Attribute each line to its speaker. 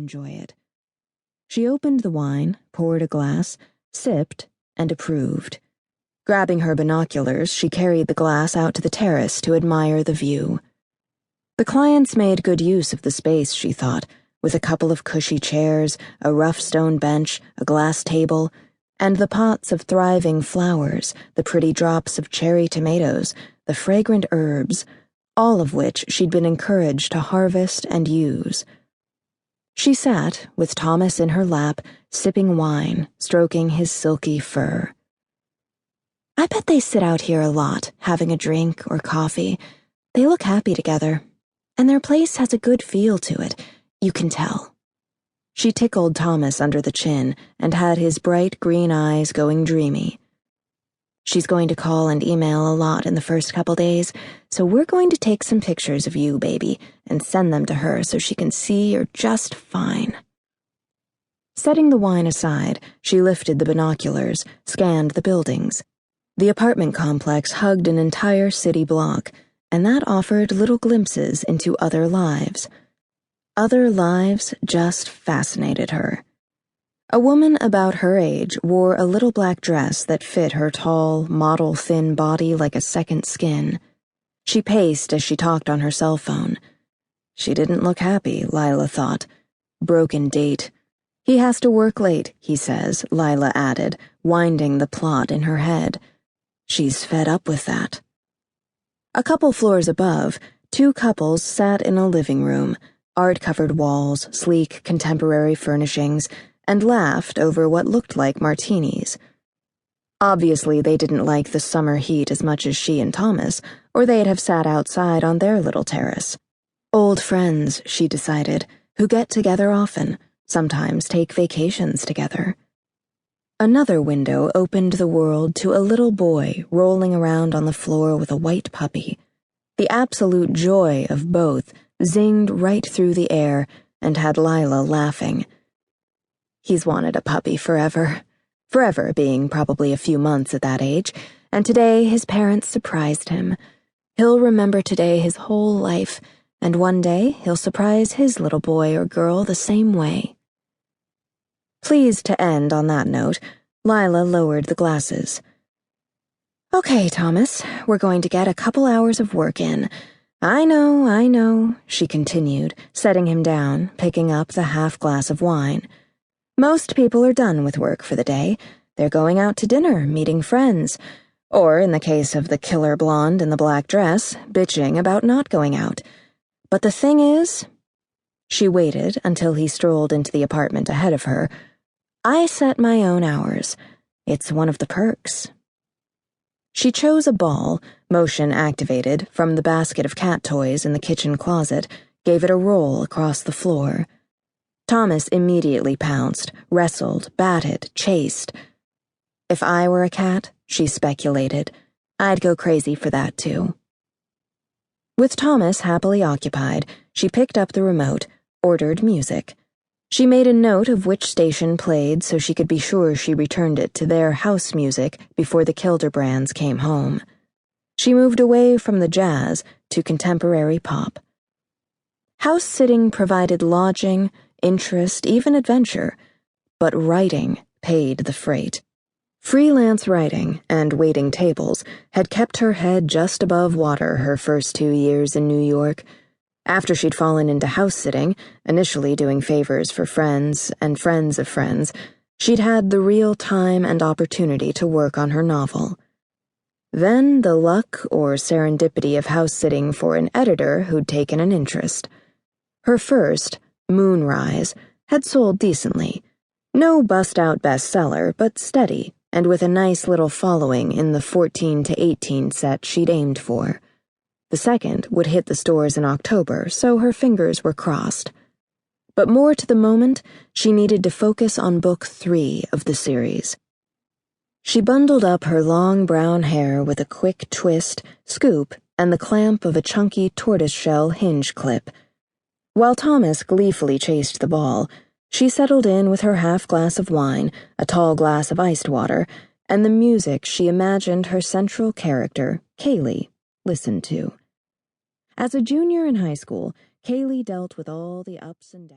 Speaker 1: enjoy it. She opened the wine, poured a glass, sipped, and approved. Grabbing her binoculars, she carried the glass out to the terrace to admire the view. The clients made good use of the space, she thought, with a couple of cushy chairs, a rough stone bench, a glass table, and the pots of thriving flowers, the pretty drops of cherry tomatoes, the fragrant herbs, all of which she'd been encouraged to harvest and use. She sat, with Thomas in her lap, sipping wine, stroking his silky fur. I bet they sit out here a lot, having a drink or coffee. They look happy together, and their place has a good feel to it, you can tell. She tickled Thomas under the chin and had his bright green eyes going dreamy. She's going to call and email a lot in the first couple days, so we're going to take some pictures of you, baby, and send them to her so she can see you're just fine. Setting the wine aside, she lifted the binoculars, scanned the buildings. The apartment complex hugged an entire city block, and that offered little glimpses into other lives. Other lives just fascinated her. A woman about her age wore a little black dress that fit her tall, model-thin body like a second skin. She paced as she talked on her cell phone. She didn't look happy, Lila thought. Broken date. He has to work late, he says, Lila added, winding the plot in her head. She's fed up with that. A couple floors above, two couples sat in a living room, art-covered walls, sleek contemporary furnishings, and laughed over what looked like martinis. Obviously, they didn't like the summer heat as much as she and Thomas, or they'd have sat outside on their little terrace. Old friends, she decided, who get together often, sometimes take vacations together. Another window opened the world to a little boy rolling around on the floor with a white puppy. The absolute joy of both zinged right through the air and had Lila laughing. He's wanted a puppy forever. Forever being probably a few months at that age, and today his parents surprised him. He'll remember today his whole life, and one day he'll surprise his little boy or girl the same way. Pleased to end on that note, Lila lowered the glasses. Okay, Thomas, we're going to get a couple hours of work in. I know, she continued, setting him down, picking up the half glass of wine. Most people are done with work for the day. They're going out to dinner, meeting friends, or, in the case of the killer blonde in the black dress, bitching about not going out. But the thing is, she waited until he strolled into the apartment ahead of her. I set my own hours. It's one of the perks. She chose a ball, motion activated, from the basket of cat toys in the kitchen closet, gave it a roll across the floor. Thomas immediately pounced, wrestled, batted, chased. If I were a cat, she speculated, I'd go crazy for that too. With Thomas happily occupied, she picked up the remote, ordered music. She made a note of which station played so she could be sure she returned it to their house music before the Kilderbrands came home. She moved away from the jazz to contemporary pop. House-sitting provided lodging, interest, even adventure, but writing paid the freight. Freelance writing and waiting tables had kept her head just above water her first 2 years in New York. After she'd fallen into house-sitting, initially doing favors for friends and friends of friends, she'd had the real time and opportunity to work on her novel. Then the luck or serendipity of house-sitting for an editor who'd taken an interest. Her first, Moonrise, had sold decently. No bust-out bestseller, but steady, and with a nice little following in the 14 to 18 set she'd aimed for. The second would hit the stores in October, so her fingers were crossed. But more to the moment, she needed to focus on book 3 of the series. She bundled up her long brown hair with a quick twist, scoop, and the clamp of a chunky tortoiseshell hinge clip. While Thomas gleefully chased the ball, she settled in with her half-glass of wine, a tall glass of iced water, and the music she imagined her central character, Kaylee, listened to. As a junior in high school, Kaylee dealt with all the ups and downs.